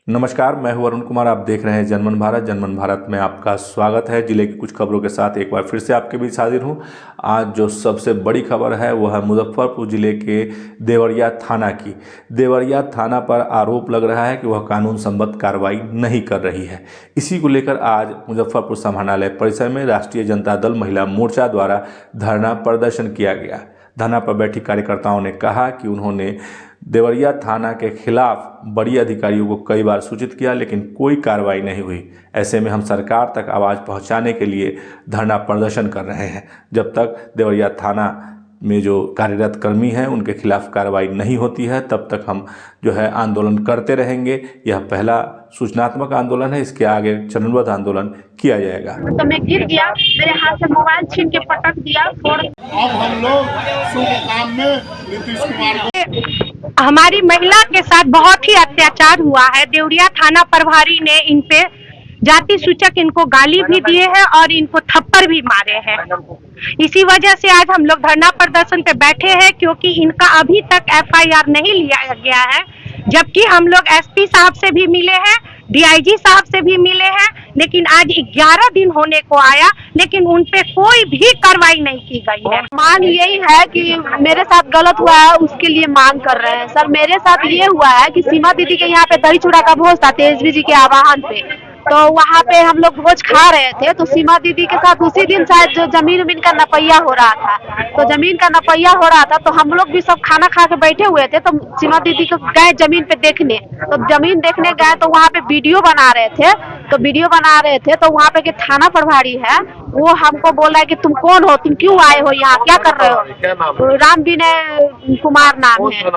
नमस्कार, मैं हूं अरुण कुमार। आप देख रहे हैं जनमन भारत। जनमन भारत में आपका स्वागत है। जिले की कुछ खबरों के साथ एक बार फिर से आपके बीच हाजिर हूं। आज जो सबसे बड़ी खबर है वो है मुजफ्फरपुर जिले के देवरिया थाना की। देवरिया थाना पर आरोप लग रहा है कि वह कानून संबद्ध कार्रवाई नहीं कर रही है। इसी को लेकर आज मुजफ्फरपुर समाहरणालय परिसर में राष्ट्रीय जनता दल महिला मोर्चा द्वारा धरना प्रदर्शन किया गया। धरना पर बैठी कार्यकर्ताओं ने कहा कि उन्होंने देवरिया थाना के खिलाफ बड़ी अधिकारियों को कई बार सूचित किया, लेकिन कोई कार्रवाई नहीं हुई। ऐसे में हम सरकार तक आवाज़ पहुंचाने के लिए धरना प्रदर्शन कर रहे हैं। जब तक देवरिया थाना में जो कार्यरत कर्मी हैं उनके खिलाफ कार्रवाई नहीं होती है, तब तक हम जो है आंदोलन करते रहेंगे। यह पहला सूचनात्मक आंदोलन है, इसके आगे चरणबद्ध आंदोलन किया जाएगा। तो मैं गिर गया, मेरे हाथ से मोबाइल छीन के पटक दिया। अब हम लोग शुभ काम में नीतीश कुमार को हमारी महिला के साथ बहुत ही अत्याचार हुआ है। देवरिया थाना प्रभारी ने इन पे जाति सूचक इनको गाली भी दिए हैं और इनको थप्पड़ भी मारे हैं। इसी वजह से आज हम लोग धरना प्रदर्शन पे बैठे हैं, क्योंकि इनका अभी तक एफआईआर नहीं लिया गया है। जबकि हम लोग एसपी साहब से भी मिले हैं, डीआईजी साहब से भी मिले हैं, लेकिन आज 11 दिन होने को आया, लेकिन उन पे कोई भी कार्रवाई नहीं की गई है। मांग यही है कि मेरे साथ गलत हुआ है, उसके लिए मांग कर रहे हैं। सर, मेरे साथ ये हुआ है कि सीमा दीदी के यहाँ पे दही चूड़ा का भोज था तेजवी जी के आवाहन पे, तो वहाँ पे हम लोग भोज खा रहे थे। तो सीमा दीदी के साथ उसी दिन शायद जो जमीन का नपैया हो रहा था, तो जमीन का नपैया हो रहा था, तो हम लोग भी सब खाना खा के बैठे हुए थे। तो सीमा दीदी को गए जमीन पे देखने, तो जमीन देखने गए तो वहाँ पे वीडियो बना रहे थे। तो वहाँ पे के थाना प्रभारी है, वो हमको बोला है कि तुम कौन हो, तुम क्यों आए हो यहाँ, क्या कर रहे हो। तो राम विनय कुमार नाम है,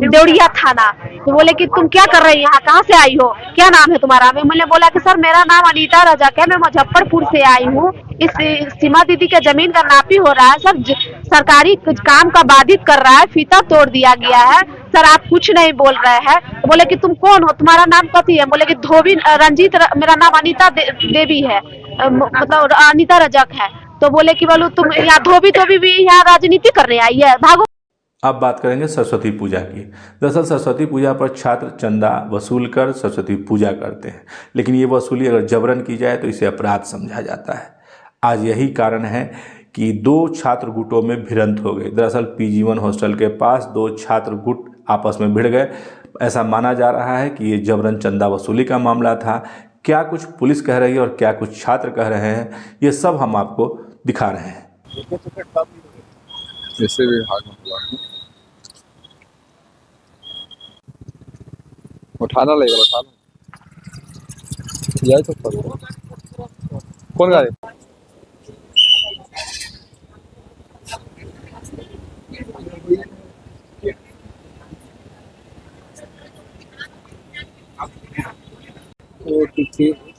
देवरिया थाना। तो बोले कि तुम क्या कर रहे हो यहाँ, कहाँ से आई हो, क्या नाम है तुम्हारा। मैंने बोला कि सर मेरा नाम अनीता रजक है, मैं मुजफ्फरपुर से आई हूँ। इस सीमा दीदी के जमीन का नापी हो रहा है सर, सरकारी काम का बाधित कर रहा है, फीता तोड़ दिया गया है सर, आप कुछ नहीं बोल रहे हैं। तो बोले कि तुम कौन हो, तुम्हारा नाम कथी है। बोले कि धोबी रंजीत, मेरा नाम अनीता देवी है, मतलब अनीता रजक है। तो बोले कि बोलो तुम यहाँ धोबी भी यहाँ राजनीति करने आई है, भागो। अब बात करेंगे सरस्वती पूजा की। दरअसल सरस्वती पूजा पर छात्र चंदा वसूल कर सरस्वती पूजा करते हैं, लेकिन ये वसूली अगर जबरन की जाए तो इसे अपराध समझा जाता है। आज यही कारण है कि 2 छात्र गुटों में भिड़ंत हो गई। दरअसल PG1 हॉस्टल के पास 2 छात्र गुट आपस में भिड़ गए। ऐसा माना जा रहा है कि ये जबरन चंदा वसूली का मामला था। क्या कुछ पुलिस कह रही है और क्या कुछ छात्र कह रहे हैं, ये सब हम आपको दिखा रहे हैं। जैसे भी हुआ उठाना लगेगा, उठाना यही तो करो। कौन गाड़ी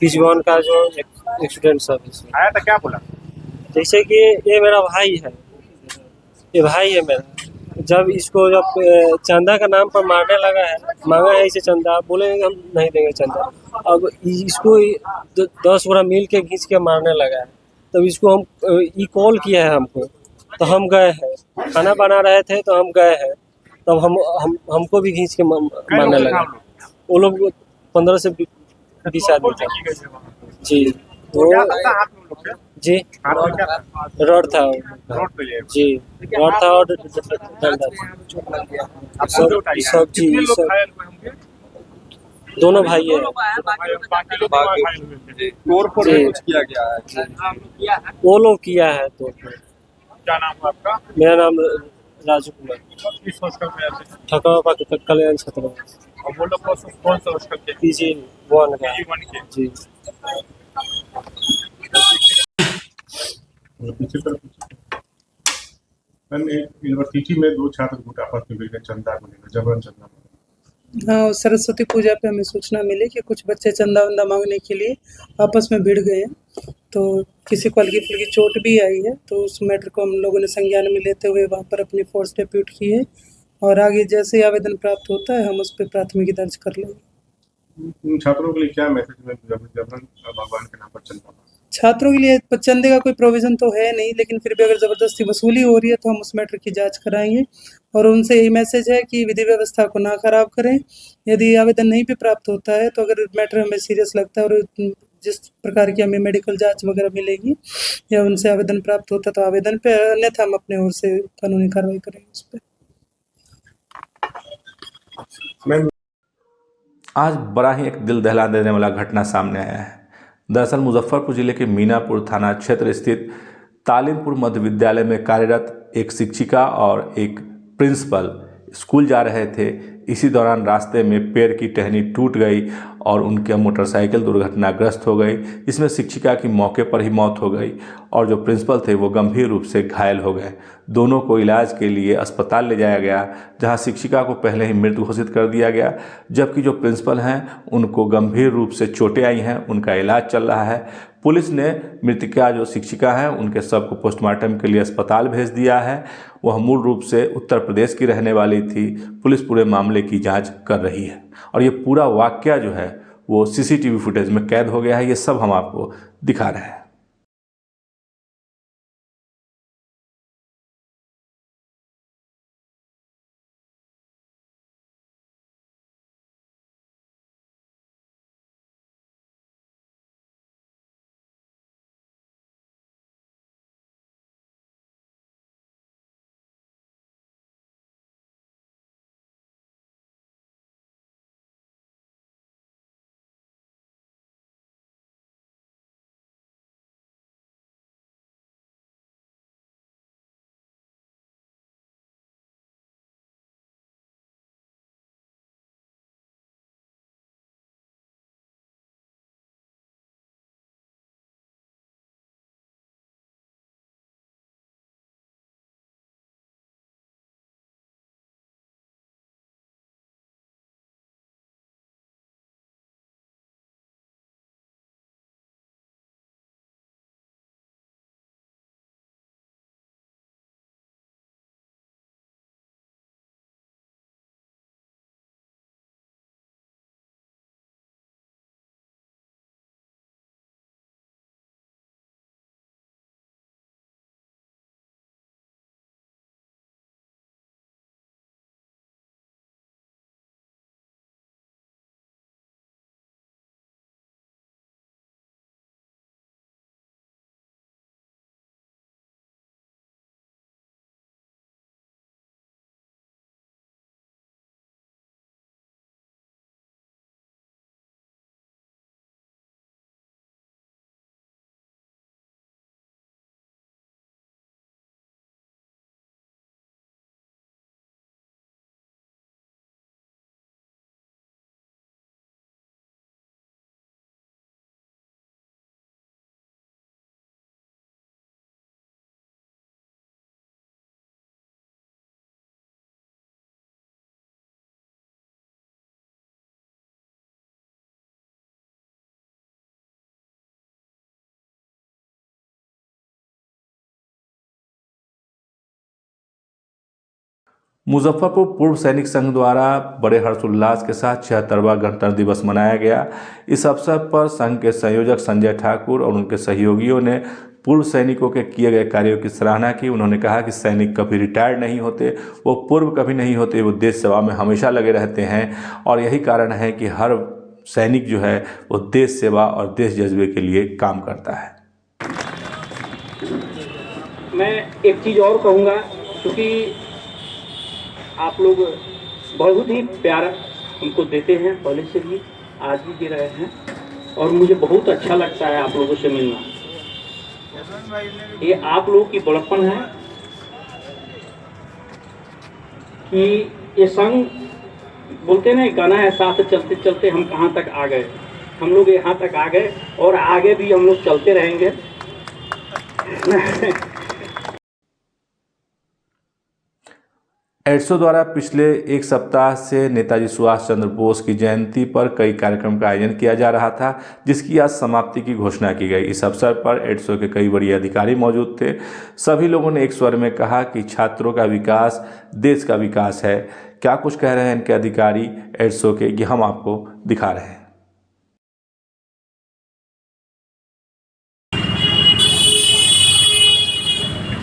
PG1 का जो एक्सीडेंट सर्विस आया था, क्या बोला। जैसे कि ये मेरा भाई है, ये भाई है मेरा। जब इसको जब चंदा का नाम पर मारने लगा है, मांगा है इसे चंदा, बोले हम नहीं देंगे चंदा। अब इसको 10 गोरा मिल के घींच के मारने लगा है। तब इसको हम ये कॉल किया है हमको, तो हम गए हैं, खाना बना रहे थे तो हम गए हैं। तब हमको भी घींच के मारने लगा। वो लोग 15 से 20 आदमी थे जी। जी रॉड था जी, रॉड था और सब जी, दोनों भाई है। किया गया है, वो लोग किया है। तो क्या नाम है आपका। मेरा नाम राजू कुमार, किस हॉस्टल में आते हैं। ठकावा कल्याण क्षेत्र में। और वो लोग कौन सा हॉस्टल के। PG1 का जी। यूनिवर्सिटी में 2 छात्र गुट आपस में मिलकर चंदा को लेकर जबरन चंदा। हाँ, सरस्वती पूजा पे हमें सूचना मिली कि कुछ बच्चे चंदा वंदा मांगने के लिए आपस में भिड़ गए हैं। तो किसी को हल्की फुल्की चोट भी आई है। तो उस मैटर को हम लोगों ने संज्ञान में लेते हुए वहाँ पर अपनी फोर्स डिप्यूट की है, और आगे जैसे ही आवेदन प्राप्त होता है हम उस पर प्राथमिकी दर्ज कर लेंगे। छात्रों के लिए क्या मैसेज में जबरन भगवान के नाम पर चंदा। छात्रों के लिए चंदे का कोई प्रोविज़न तो है नहीं, लेकिन फिर भी अगर ज़बरदस्ती वसूली हो रही है तो हम उस मैटर की जांच कराएंगे और उनसे यही मैसेज है कि विधि व्यवस्था को ना खराब करें। यदि आवेदन नहीं भी प्राप्त होता है तो अगर मैटर हमें सीरियस लगता है और जिस प्रकार की हमें मेडिकल जांच वगैरह मिलेगी या उनसे आवेदन प्राप्त होता तो आवेदन पे, अन्यथा हम अपने ओर से कानूनी कार्रवाई करेंगे उस पर। आज बड़ा ही एक दिल दहला देने वाला घटना सामने आया है। दरअसल मुजफ्फरपुर जिले के मीनापुर थाना क्षेत्र स्थित तालीमपुर मध्य विद्यालय में कार्यरत एक शिक्षिका और एक प्रिंसिपल स्कूल जा रहे थे। इसी दौरान रास्ते में पैर की टहनी टूट गई और उनके मोटरसाइकिल दुर्घटनाग्रस्त हो गई, जिसमें शिक्षिका की मौके पर ही मौत हो गई और जो प्रिंसिपल थे वो गंभीर रूप से घायल हो गए। दोनों को इलाज के लिए अस्पताल ले जाया गया, जहां शिक्षिका को पहले ही मृत घोषित कर दिया गया, जबकि जो प्रिंसिपल हैं उनको गंभीर रूप से चोटें आई हैं, उनका इलाज चल रहा है। पुलिस ने मृतका जो शिक्षिका हैं उनके शव को पोस्टमार्टम के लिए अस्पताल भेज दिया है। वह मूल रूप से उत्तर प्रदेश की रहने वाली थी। पुलिस पूरे मामले की जांच कर रही है और ये पूरा वाकया जो है वो सीसीटीवी फुटेज में कैद हो गया है। ये सब हम आपको दिखा रहे हैं। मुजफ्फरपुर पूर्व सैनिक संघ द्वारा बड़े हर्षोल्लास के साथ 76वां गणतंत्र दिवस मनाया गया। इस अवसर पर संघ के संयोजक संजय ठाकुर और उनके सहयोगियों ने पूर्व सैनिकों के किए गए कार्यों की सराहना की। उन्होंने कहा कि सैनिक कभी रिटायर्ड नहीं होते, वो पूर्व कभी नहीं होते, वो देश सेवा में हमेशा लगे रहते हैं और यही कारण है कि हर सैनिक जो है वो देश सेवा और देश जज्बे के लिए काम करता है। मैं एक चीज़ और कहूँगा, क्योंकि आप लोग बहुत ही प्यार हमको देते हैं, पहले से भी आज भी दे रहे हैं और मुझे बहुत अच्छा लगता है आप लोगों से मिलना। ये आप लोगों की बड़प्पन है कि ये संग बोलते ना, गाना है साथ चलते चलते हम कहाँ तक आ गए। हम लोग यहाँ तक आ गए और आगे भी हम लोग चलते रहेंगे। एड्सो द्वारा पिछले एक सप्ताह से नेताजी सुभाष चंद्र बोस की जयंती पर कई कार्यक्रम का आयोजन किया जा रहा था, जिसकी आज समाप्ति की घोषणा की गई। इस अवसर पर एड्सो के कई बड़े अधिकारी मौजूद थे। सभी लोगों ने एक स्वर में कहा कि छात्रों का विकास देश का विकास है। क्या कुछ कह रहे हैं इनके अधिकारी एड्सो के, ये हम आपको दिखा रहे हैं।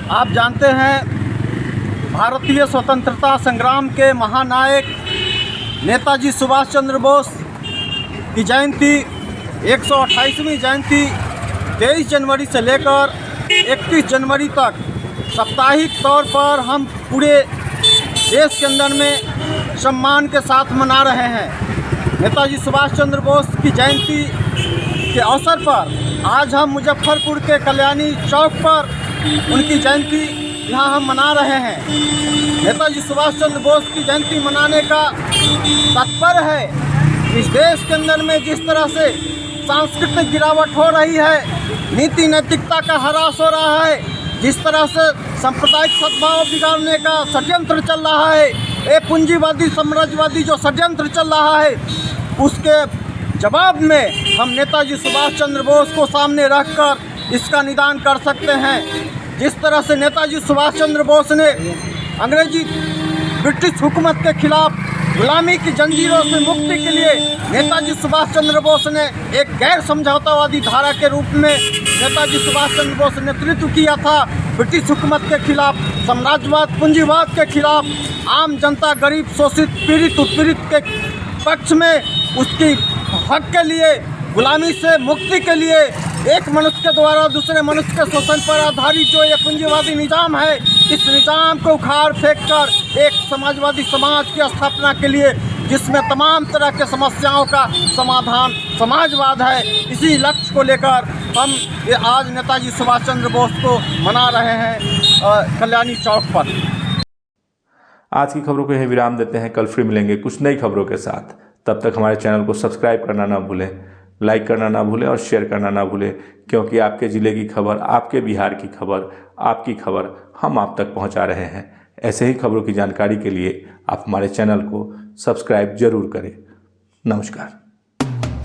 आप जानते हैं भारतीय स्वतंत्रता संग्राम के महानायक नेताजी सुभाष चंद्र बोस की जयंती 128वीं जयंती 23 जनवरी से लेकर 31 जनवरी तक साप्ताहिक तौर पर हम पूरे देश के अंदर में सम्मान के साथ मना रहे हैं। नेताजी सुभाष चंद्र बोस की जयंती के अवसर पर आज हम मुजफ्फरपुर के कल्याणी चौक पर उनकी जयंती यहाँ हम मना रहे हैं। नेताजी सुभाष चंद्र बोस की जयंती मनाने का तात्पर्य है इस देश के अंदर में जिस तरह से सांस्कृतिक गिरावट हो रही है, नीति नैतिकता का ह्रास हो रहा है, जिस तरह से सांप्रदायिक सद्भाव बिगाड़ने का षड्यंत्र चल रहा है, एक पूंजीवादी साम्राज्यवादी जो षड्यंत्र चल रहा है, उसके जवाब में हम नेताजी सुभाष चंद्र बोस को सामने रखकर इसका निदान कर सकते हैं। जिस तरह से नेताजी सुभाष चंद्र बोस ने अंग्रेजी ब्रिटिश हुकूमत के खिलाफ गुलामी की जंजीरों से मुक्ति के लिए नेताजी सुभाष चंद्र बोस ने एक गैर समझौतावादी धारा के रूप में नेताजी सुभाष चंद्र बोस ने नेतृत्व किया था ब्रिटिश हुकूमत के खिलाफ, साम्राज्यवाद पूंजीवाद के खिलाफ, आम जनता गरीब शोषित पीड़ित उत्पीड़ित के पक्ष में उसकी हक के लिए, गुलामी से मुक्ति के लिए, एक मनुष्य के द्वारा दूसरे मनुष्य के शोषण पर आधारित जो ये पूंजीवादी निजाम है, इस निजाम को उखाड़ फेंक कर एक समाजवादी समाज की स्थापना के लिए जिसमें तमाम तरह के समस्याओं का समाधान समाजवाद है, इसी लक्ष्य को लेकर हम ये आज नेताजी सुभाष चंद्र बोस को मना रहे हैं कल्याणी चौक पर। आज की खबरों को यही विराम देते हैं। कल फिर मिलेंगे कुछ नई खबरों के साथ। तब तक हमारे चैनल को सब्सक्राइब करना ना भूलें, लाइक करना ना भूलें और शेयर करना ना भूलें, क्योंकि आपके ज़िले की खबर, आपके बिहार की खबर, आपकी खबर हम आप तक पहुंचा रहे हैं। ऐसे ही खबरों की जानकारी के लिए आप हमारे चैनल को सब्सक्राइब जरूर करें। नमस्कार।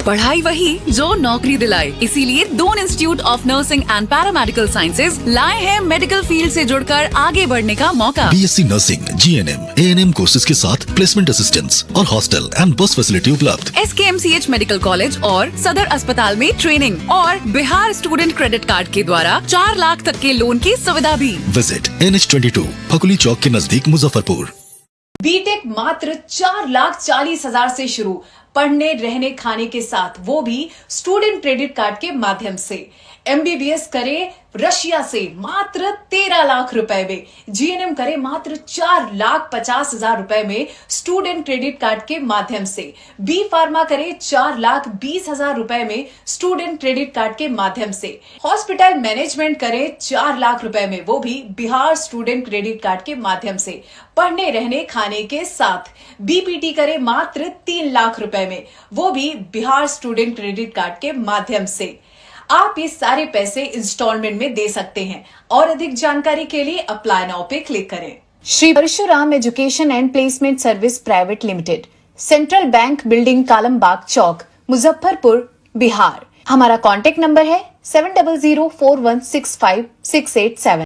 पढ़ाई वही जो नौकरी दिलाए, इसीलिए Doon institute of nursing and paramedical sciences लाए हैं मेडिकल फील्ड से जुड़कर आगे बढ़ने का मौका। BSc nursing, GNM, ANM courses के साथ प्लेसमेंट असिस्टेंस और हॉस्टल एंड बस फैसिलिटी उपलब्ध। SKMCH मेडिकल कॉलेज और सदर अस्पताल में ट्रेनिंग और बिहार स्टूडेंट क्रेडिट कार्ड के द्वारा 4 लाख तक के लोन की सुविधा भी। विजिट NH22 फकुली चौक के नजदीक मुजफ्फरपुर। बीटेक मात्र 4,40,000 से शुरू, पढ़ने रहने खाने के साथ, वो भी स्टूडेंट क्रेडिट कार्ड के माध्यम से। MBBS करे रशिया से मात्र 13 लाख रुपए में, GNM करे मात्र 4,50,000 रुपए में स्टूडेंट क्रेडिट कार्ड के माध्यम से, B फार्मा करे 4,20,000 रुपए में स्टूडेंट क्रेडिट कार्ड के माध्यम से, हॉस्पिटल मैनेजमेंट करे 4 लाख रुपए में, वो भी बिहार स्टूडेंट क्रेडिट कार्ड के माध्यम से। पढ़ने रहने खाने के साथ BPT करे मात्र 3 लाख रुपए में, वो भी बिहार स्टूडेंट क्रेडिट कार्ड के माध्यम से। आप ये सारे पैसे इंस्टॉलमेंट में दे सकते हैं और अधिक जानकारी के लिए अप्लाई नाउ पे क्लिक करें। Shri Parshuram education and placement service private limited, central bank building, Kalambagh Chowk, Muzaffarpur, Bihar. हमारा कॉन्टेक्ट नंबर है 7004165687।